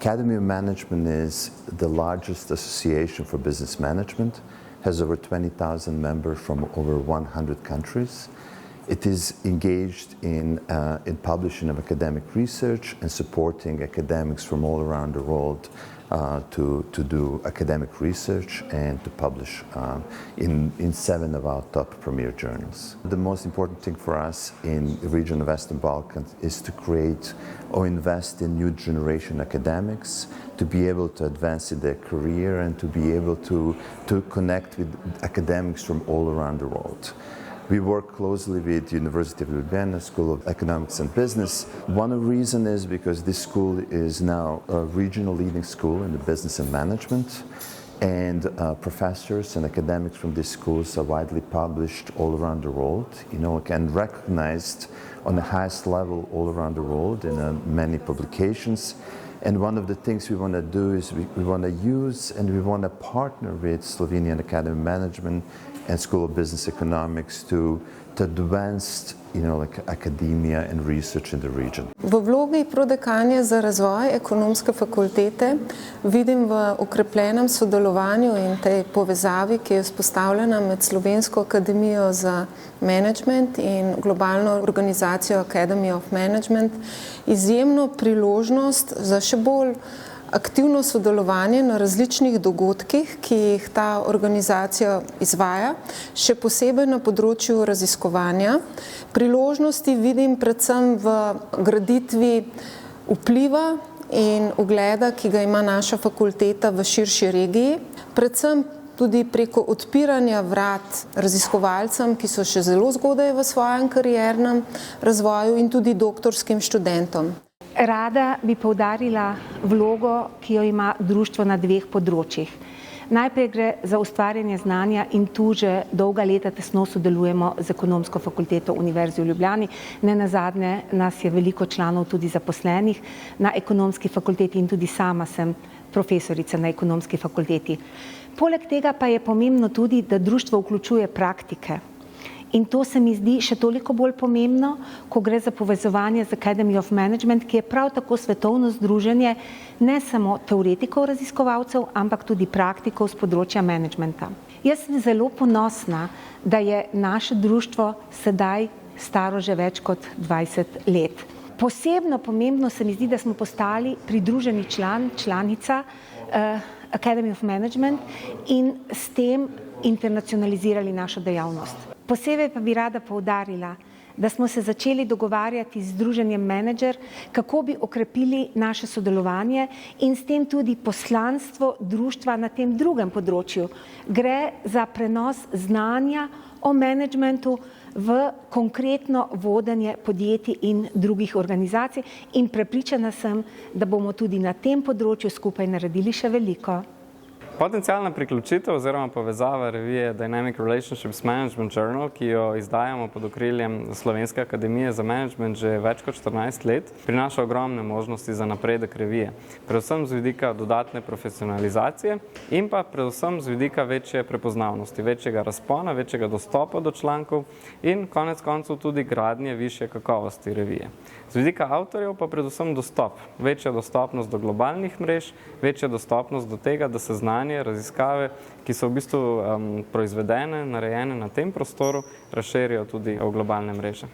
Academy of Management is the largest association for business management, has over 20,000 members from over 100 countries. It is engaged in publishing of academic research and supporting academics from all around the world to do academic research and to publish in 7 of our top premier journals. The most important thing for us in the region of Western Balkans is to create or invest in new generation academics, to be able to advance in their career and to be able to connect with academics from all around the world. We work closely with the University of Ljubljana School of Economics and Business. One of the reasons is because this school is now a regional leading school in the business and management, and professors and academics from these schools are widely published all around the world, and recognized on the highest level all around the world in many publications. And one of the things we want to do is we want to use and we want to partner with Slovenian Academy of Management and School of Business Economics to advance academia and research in the region. V vlogi prodekanje za razvoj ekonomske fakultete vidim v okrepljenem sodelovanju in tej povezavi, ki je vzpostavljena med Slovensko akademijo za management in globalno organizacijo Academy of Management, izjemno priložnost za še bolj aktivno sodelovanje na različnih dogodkih, ki jih ta organizacija izvaja, še posebej na področju raziskovanja. Priložnosti vidim predvsem v graditvi vpliva in ugleda, ki ga ima naša fakulteta v širši regiji, predvsem tudi preko odpiranja vrat raziskovalcem, ki so še zelo zgodaj v svojem kariernem razvoju, in tudi doktorskim študentom. Rada bi poudarila vlogo, ki jo ima društvo na 2 področjih. Najprej gre za ustvarjanje znanja in tu že dolga leta tesno sodelujemo z Ekonomsko fakulteto Univerze v Ljubljani. Nenazadnje nas je veliko članov tudi zaposlenih na Ekonomski fakulteti in tudi sama sem profesorica na Ekonomski fakulteti. Poleg tega pa je pomembno tudi, da društvo vključuje praktike. In to se mi zdi še toliko bolj pomembno, ko gre za povezovanje z Academy of Management, ki je prav tako svetovno združenje ne samo teoretikov raziskovalcev, ampak tudi praktikov z področja managementa. Jaz sem zelo ponosna, da je naše društvo sedaj staro že več kot 20 let. Posebno pomembno se mi zdi, da smo postali pridruženi članica Academy of Management in s tem internacionalizirali našo dejavnost. Posebej pa bi rada poudarila, da smo se začeli dogovarjati z Združenjem Manager, kako bi okrepili naše sodelovanje in s tem tudi poslanstvo društva na tem drugem področju. Gre za prenos znanja o managementu v konkretno vodenje podjetij in drugih organizacij in prepričana sem, da bomo tudi na tem področju skupaj naredili še veliko. Potencialna priključitev oziroma povezava revije Dynamic Relationships Management Journal, ki jo izdajamo pod okriljem Slovenske akademije za management že več kot 14 let, prinaša ogromne možnosti za napredek revije. Predvsem z vidika dodatne profesionalizacije in pa predvsem z vidika večje prepoznavnosti, večjega razpona, večjega dostopa do člankov in konec koncev tudi gradnje višje kakovosti revije. Z vidika avtorjev pa predvsem dostop, večja dostopnost do globalnih mrež, večja dostopnost do tega, da se znanje, raziskave, ki so v bistvu proizvedene, narejene na tem prostoru, razširijo tudi v globalne mreže.